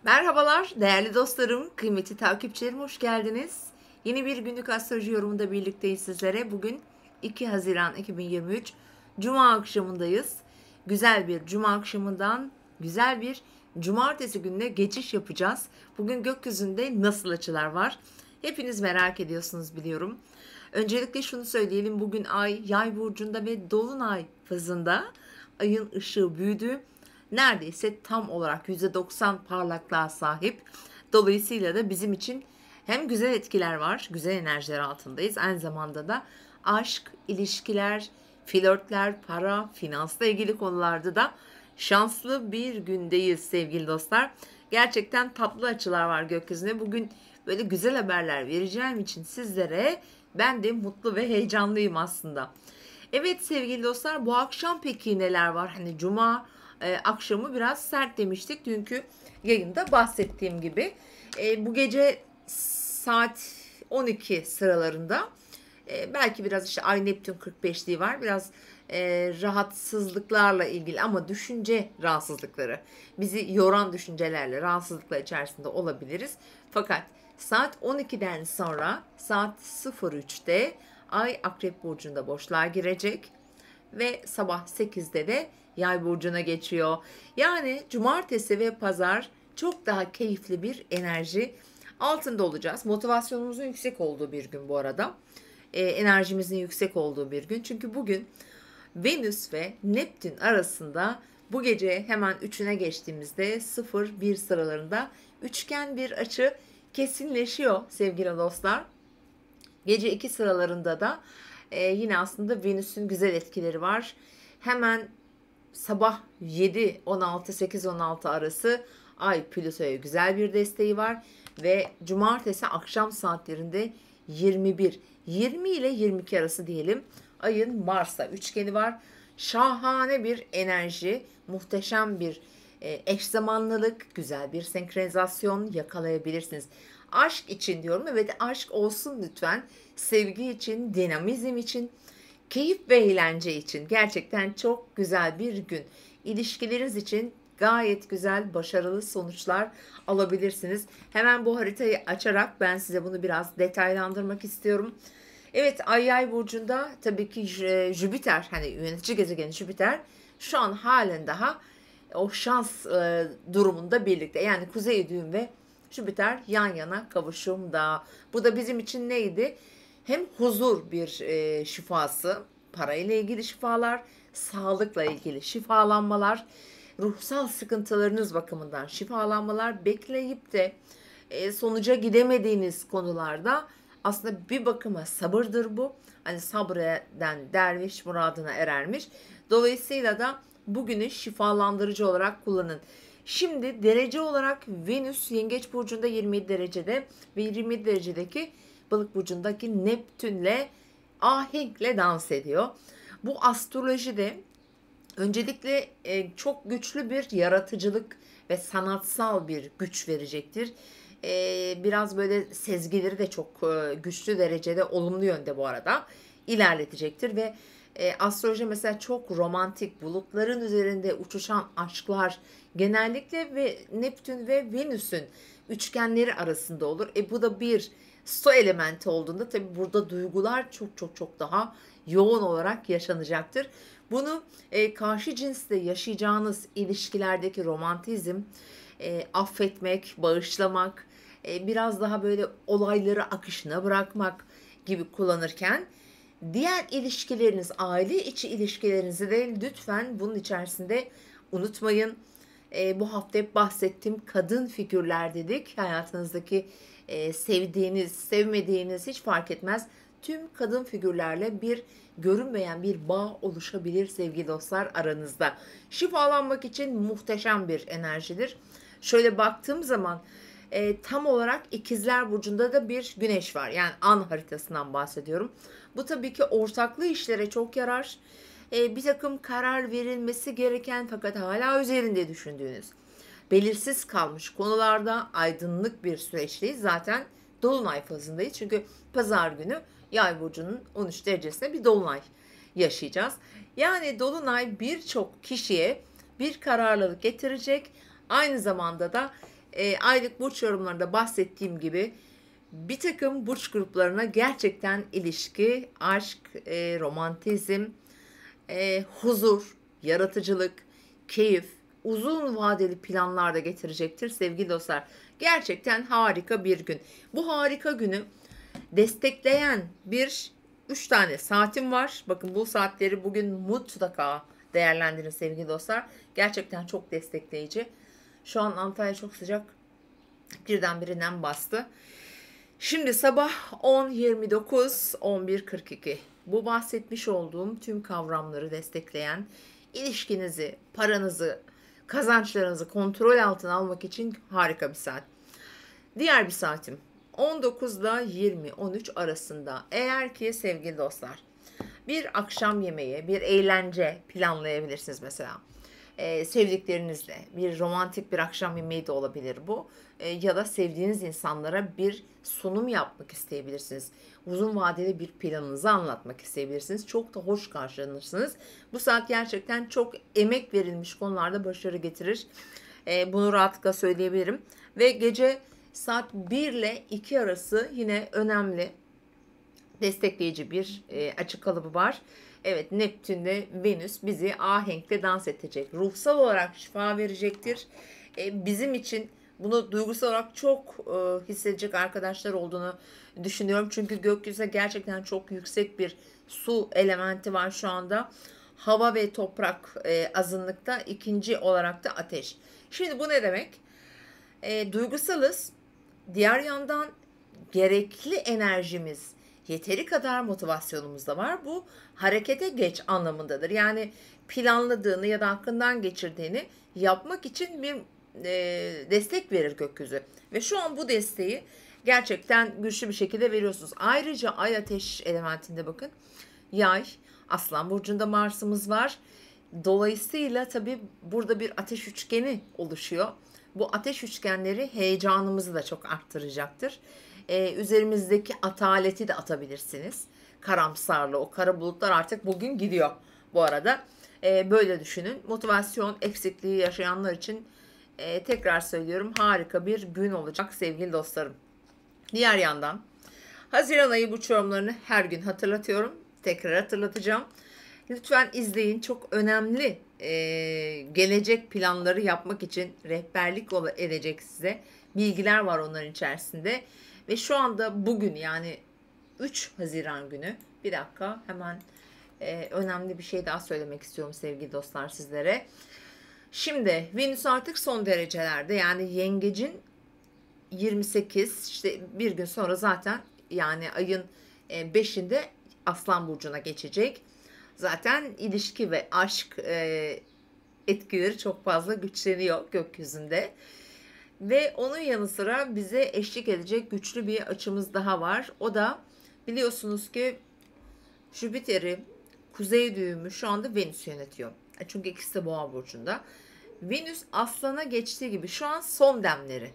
Merhabalar değerli dostlarım, kıymetli takipçilerim, hoş geldiniz. Yeni bir günlük astroloji yorumunda birlikteyiz sizlere. Bugün 2 Haziran 2023 Cuma akşamındayız. Güzel bir Cuma akşamından güzel bir Cumartesi gününe geçiş yapacağız. Bugün gökyüzünde nasıl açılar var? Hepiniz merak ediyorsunuz biliyorum. Öncelikle şunu söyleyelim, bugün Ay Yay burcunda ve Dolunay fazında, ayın ışığı büyüdü. Neredeyse tam olarak %90 parlaklığa sahip. Dolayısıyla da bizim için hem güzel etkiler var, güzel enerjiler altındayız. Aynı zamanda da aşk, ilişkiler, flörtler, para, finansla ilgili konularda da şanslı bir gündeyiz sevgili dostlar. Gerçekten tatlı açılar var gökyüzünde. Bugün böyle güzel haberler vereceğim için sizlere ben de mutlu ve heyecanlıyım aslında. Evet sevgili dostlar, bu akşam peki neler var? Hani Cuma akşamı biraz sert demiştik dünkü yayında bahsettiğim gibi. Bu gece saat 12 sıralarında belki biraz işte Ay Neptün 45'liği var. Biraz rahatsızlıklarla ilgili ama düşünce rahatsızlıkları, bizi yoran düşüncelerle rahatsızlıklar içerisinde olabiliriz. Fakat saat 12'den sonra saat 03'te Ay Akrep Burcu'nda boşluğa girecek ve sabah 8'de de Yay burcuna geçiyor. Yani cumartesi ve pazar çok daha keyifli bir enerji altında olacağız. Motivasyonumuzun yüksek olduğu bir gün bu arada. Enerjimizin yüksek olduğu bir gün. Çünkü bugün Venüs ve Neptün arasında bu gece hemen 3'üne geçtiğimizde 0-1 sıralarında üçgen bir açı kesinleşiyor sevgili dostlar. Gece 2 sıralarında da yine aslında Venüs'ün güzel etkileri var. Hemen sabah 7-16, 8-16 arası Ay Plüto'ya güzel bir desteği var. Ve cumartesi akşam saatlerinde 20 ile 22 arası diyelim, Ay'ın Mars'la üçgeni var. Şahane bir enerji, muhteşem bir eş zamanlılık, güzel bir senkronizasyon yakalayabilirsiniz. Aşk için diyorum, evet aşk olsun lütfen. Sevgi için, dinamizm için, keyif ve eğlence için gerçekten çok güzel bir gün. İlişkileriniz için gayet güzel, başarılı sonuçlar alabilirsiniz. Hemen bu haritayı açarak ben size bunu biraz detaylandırmak istiyorum. Evet, Ay Yay burcunda tabii ki Jüpiter, hani yönetici gezegen Jüpiter şu an halen daha o şans durumunda birlikte. Yani Kuzey Düğüm ve Jüpiter yan yana kavuşumda. Bu da bizim için neydi? Hem huzur bir şifası, parayla ilgili şifalar, sağlıkla ilgili şifalanmalar, ruhsal sıkıntılarınız bakımından şifalanmalar, bekleyip de sonuca gidemediğiniz konularda aslında bir bakıma sabırdır bu. Hani sabreden derviş muradına erermiş. Dolayısıyla da bugünü şifalandırıcı olarak kullanın. Şimdi derece olarak Venüs Yengeç burcunda 27 derecede ve 27 derecedeki Balık burcundaki Neptünle ahenkle dans ediyor. Bu astrolojide öncelikle çok güçlü bir yaratıcılık ve sanatsal bir güç verecektir. Biraz böyle sezgileri de çok güçlü derecede olumlu yönde bu arada ilerletecektir ve astroloji mesela çok romantik, bulutların üzerinde uçuşan aşklar genellikle ve Neptün ve Venüs'ün üçgenleri arasında olur. Bu da bir su elementi olduğunda tabii burada duygular çok çok çok daha yoğun olarak yaşanacaktır. Bunu karşı cinsle yaşayacağınız ilişkilerdeki romantizm, affetmek, bağışlamak, biraz daha böyle olayları akışına bırakmak gibi kullanırken diğer ilişkileriniz, aile içi ilişkilerinizi de lütfen bunun içerisinde unutmayın. Bu hafta hep bahsettiğim kadın figürler dedik. Hayatınızdaki sevdiğiniz, sevmediğiniz hiç fark etmez. Tüm kadın figürlerle bir görünmeyen bir bağ oluşabilir sevgili dostlar aranızda. Şifalanmak için muhteşem bir enerjidir. Şöyle baktığım zaman tam olarak İkizler Burcu'nda da bir güneş var. Yani an haritasından bahsediyorum. Bu tabii ki ortaklı işlere çok yarar. Bir takım karar verilmesi gereken fakat hala üzerinde düşündüğünüz, belirsiz kalmış konularda aydınlık bir süreçteyiz. Zaten Dolunay fazındayız. Çünkü pazar günü Yay burcunun 13 derecesinde bir dolunay yaşayacağız. Yani dolunay birçok kişiye bir kararlılık getirecek. Aynı zamanda da aylık burç yorumlarında bahsettiğim gibi bir takım burç gruplarına gerçekten ilişki, aşk, romantizm, huzur, yaratıcılık, keyif, uzun vadeli planlar da getirecektir sevgili dostlar. Gerçekten harika bir gün. Bu harika günü destekleyen 3 tane saatim var. Bakın bu saatleri bugün mutlaka değerlendirin sevgili dostlar. Gerçekten çok destekleyici. Şu an Antalya çok sıcak. Birdenbire nem bastı. Şimdi sabah 10.29, 11.42. Bu bahsetmiş olduğum tüm kavramları destekleyen, ilişkinizi, paranızı, kazançlarınızı kontrol altına almak için harika bir saat. Diğer bir saatim 19 ile 20-13 arasında. Eğer ki sevgili dostlar bir akşam yemeği, bir eğlence planlayabilirsiniz mesela. Sevdiklerinizle bir romantik bir akşam yemeği de olabilir bu. Ya da sevdiğiniz insanlara bir sunum yapmak isteyebilirsiniz. Uzun vadeli bir planınızı anlatmak isteyebilirsiniz. Çok da hoş karşılanırsınız. Bu saat gerçekten çok emek verilmiş konularda başarı getirir. Bunu rahatlıkla söyleyebilirim. Ve gece saat 1 ile 2 arası yine önemli destekleyici bir açık kalıbı var. Evet, Neptün'de Venüs bizi ahenkle dans edecek. Ruhsal olarak şifa verecektir. Bizim için bunu duygusal olarak çok hissedecek arkadaşlar olduğunu düşünüyorum. Çünkü gökyüzünde gerçekten çok yüksek bir su elementi var şu anda. Hava ve toprak azınlıkta, ikinci olarak da ateş. Şimdi bu ne demek? Duygusalız. Diğer yandan gerekli enerjimiz, yeteri kadar motivasyonumuz da var. Bu harekete geç anlamındadır. Yani planladığını ya da aklından geçirdiğini yapmak için bir destek verir gökyüzü. Ve şu an bu desteği gerçekten güçlü bir şekilde veriyorsunuz. Ayrıca ay ateş elementinde bakın. Yay, Aslan burcunda Mars'ımız var. Dolayısıyla tabii burada bir ateş üçgeni oluşuyor. Bu ateş üçgenleri heyecanımızı da çok arttıracaktır. Üzerimizdeki ataleti de atabilirsiniz. Karamsarlığı, o kara bulutlar artık bugün gidiyor bu arada. Böyle düşünün. Motivasyon eksikliği yaşayanlar için tekrar söylüyorum, harika bir gün olacak sevgili dostlarım. Diğer yandan Haziran ayı burç yorumlarını her gün hatırlatıyorum. Tekrar hatırlatacağım. Lütfen izleyin. Çok önemli gelecek planları yapmak için rehberlik edecek size bilgiler var onların içerisinde. Ve şu anda bugün, yani 3 Haziran günü, bir dakika hemen önemli bir şey daha söylemek istiyorum sevgili dostlar sizlere. Şimdi Venüs artık son derecelerde, yani Yengecin 28, işte bir gün sonra zaten, yani ayın 5'inde Aslan Burcu'na geçecek. Zaten ilişki ve aşk etkileri çok fazla güçleniyor gökyüzünde. Ve onun yanı sıra bize eşlik edecek güçlü bir açımız daha var. O da biliyorsunuz ki Jüpiter'i, kuzey düğümü şu anda Venüs yönetiyor. Çünkü ikisi de Boğa burcunda. Venüs Aslan'a geçtiği gibi şu an son demleri.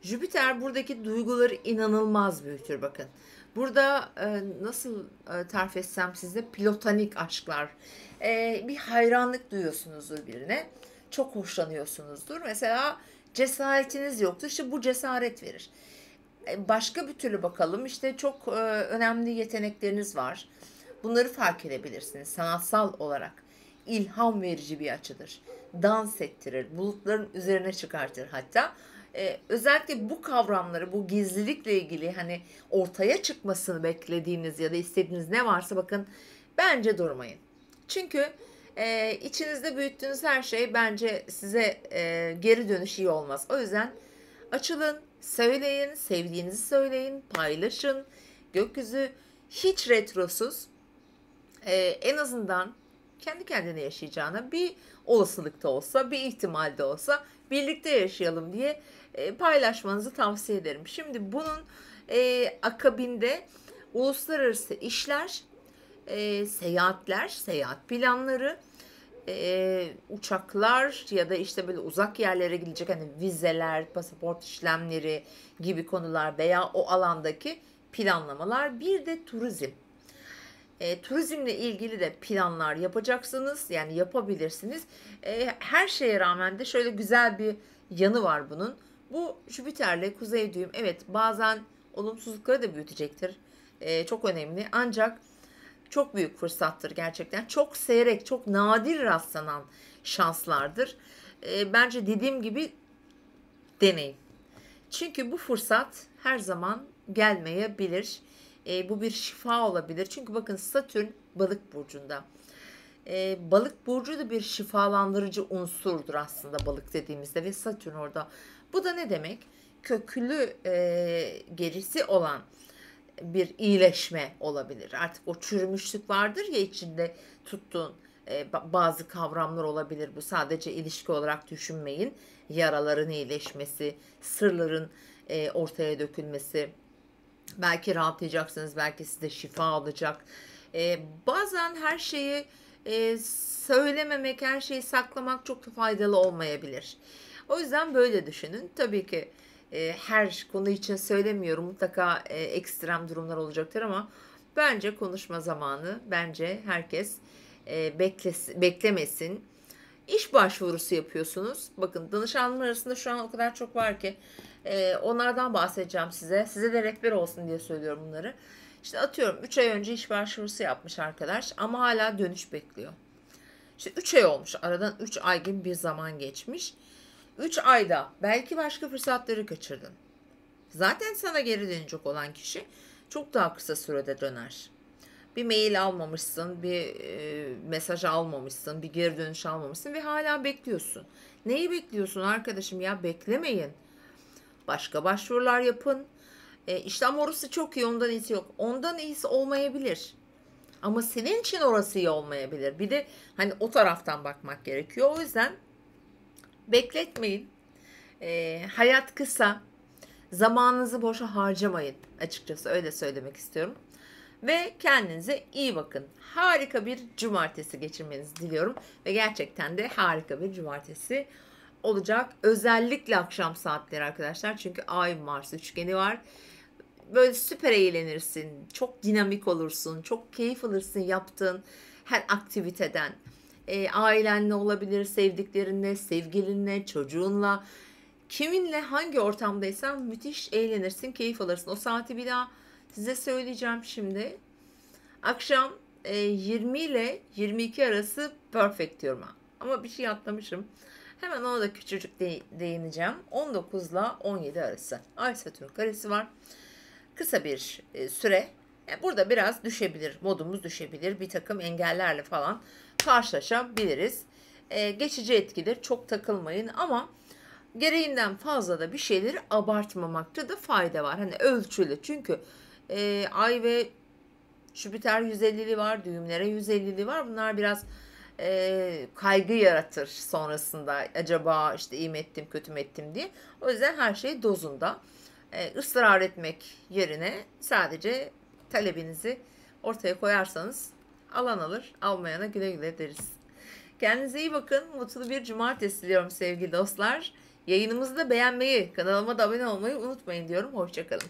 Jüpiter buradaki duyguları inanılmaz büyütür bakın. Burada nasıl tarif etsem size, platonik aşklar. Bir hayranlık duyuyorsunuzdur birine. Çok hoşlanıyorsunuzdur. Mesela cesaretiniz yoktur. İşte bu cesaret verir. Başka bir türlü bakalım. İşte çok önemli yetenekleriniz var. Bunları fark edebilirsiniz sanatsal olarak. İlham verici bir açıdır. Dans ettirir. Bulutların üzerine çıkartır hatta. Özellikle bu kavramları, bu gizlilikle ilgili hani ortaya çıkmasını beklediğiniz ya da istediğiniz ne varsa bakın, bence durmayın. Çünkü içinizde büyüttüğünüz her şey bence size geri dönüş iyi olmaz. O yüzden açılın, söyleyin, sevdiğinizi söyleyin, paylaşın. Gökyüzü hiç retrosuz. En azından kendi kendine yaşayacağına, bir olasılıkta olsa, bir ihtimalde olsa birlikte yaşayalım diye paylaşmanızı tavsiye ederim. Şimdi bunun akabinde uluslararası işler, seyahatler, seyahat planları, uçaklar ya da işte böyle uzak yerlere gidecek hani vizeler, pasaport işlemleri gibi konular veya o alandaki planlamalar, bir de turizm. Turizmle ilgili de planlar yapacaksınız, yani yapabilirsiniz. Her şeye rağmen de şöyle güzel bir yanı var bunun. Bu Jüpiter'le kuzey düğüm evet bazen olumsuzlukları da büyütecektir. Çok önemli ancak çok büyük fırsattır gerçekten. Çok seyrek, çok nadir rastlanan şanslardır. Bence dediğim gibi deneyin. Çünkü bu fırsat her zaman gelmeyebilir. Bu bir şifa olabilir. Çünkü bakın Satürn balık burcunda. Balık burcu da bir şifalandırıcı unsurdur aslında balık dediğimizde ve Satürn orada. Bu da ne demek? Köklü gerisi olan bir iyileşme olabilir. Artık o çürümüşlük vardır ya içinde tuttuğun bazı kavramlar olabilir. Bu sadece ilişki olarak düşünmeyin. Yaraların iyileşmesi, sırların ortaya dökülmesi. Belki rahatlayacaksınız, belki size şifa olacak. Bazen her şeyi söylememek, her şeyi saklamak çok da faydalı olmayabilir. O yüzden böyle düşünün. Tabii ki her konu için söylemiyorum. Mutlaka ekstrem durumlar olacaktır ama bence konuşma zamanı. Bence herkes beklemesin. İş başvurusu yapıyorsunuz. Bakın danışanlar arasında şu an o kadar çok var ki onlardan bahsedeceğim size. Size de rehber olsun diye söylüyorum bunları. İşte atıyorum 3 ay önce iş başvurusu yapmış arkadaş ama hala dönüş bekliyor. İşte 3 ay olmuş. Aradan 3 ay gibi bir zaman geçmiş. 3 ayda belki başka fırsatları kaçırdın. Zaten sana geri dönecek olan kişi çok daha kısa sürede döner. Bir mail almamışsın, bir mesaj almamışsın, bir geri dönüş almamışsın ve hala bekliyorsun. Neyi bekliyorsun arkadaşım ya? Beklemeyin. Başka başvurular yapın. İşte ama orası çok iyi, ondan iyisi yok. Ondan iyisi olmayabilir. Ama senin için orası iyi olmayabilir. Bir de hani o taraftan bakmak gerekiyor. O yüzden bekletmeyin. Hayat kısa. Zamanınızı boşa harcamayın. Açıkçası öyle söylemek istiyorum. Ve kendinize iyi bakın. Harika bir cumartesi geçirmenizi diliyorum. Ve gerçekten de harika bir cumartesi olacak. Özellikle akşam saatleri arkadaşlar. Çünkü Ay Mars üçgeni var. Böyle süper eğlenirsin. Çok dinamik olursun. Çok keyif alırsın yaptığın her aktiviteden. Ailenle olabilir, sevdiklerinle, sevgilinle, çocuğunla. Kiminle hangi ortamdaysan müthiş eğlenirsin, keyif alırsın. O saati bir daha size söyleyeceğim şimdi. Akşam 20 ile 22 arası perfect diyorum. Ama bir şey atlamışım. Hemen ona da küçücük değineceğim. 19 ile 17 arası. Ay Satürn karesi var. Kısa bir süre. Burada biraz düşebilir. Modumuz düşebilir. Bir takım engellerle falan karşılaşabiliriz. Geçici etkidir. Çok takılmayın ama gereğinden fazla da bir şeyleri abartmamakta da fayda var. Hani ölçülü. Çünkü Ay ve Jüpiter 150'li var. Düğümlere 150'li var. Bunlar biraz kaygı yaratır sonrasında. Acaba işte iyi mi ettim, kötü mü ettim diye. O yüzden her şey dozunda. Israr etmek yerine sadece talebinizi ortaya koyarsanız alan alır. Almayana güle güle deriz. Kendinize iyi bakın. Mutlu bir cumartesi diliyorum sevgili dostlar. Yayınımızı da beğenmeyi, kanalıma da abone olmayı unutmayın diyorum. Hoşçakalın.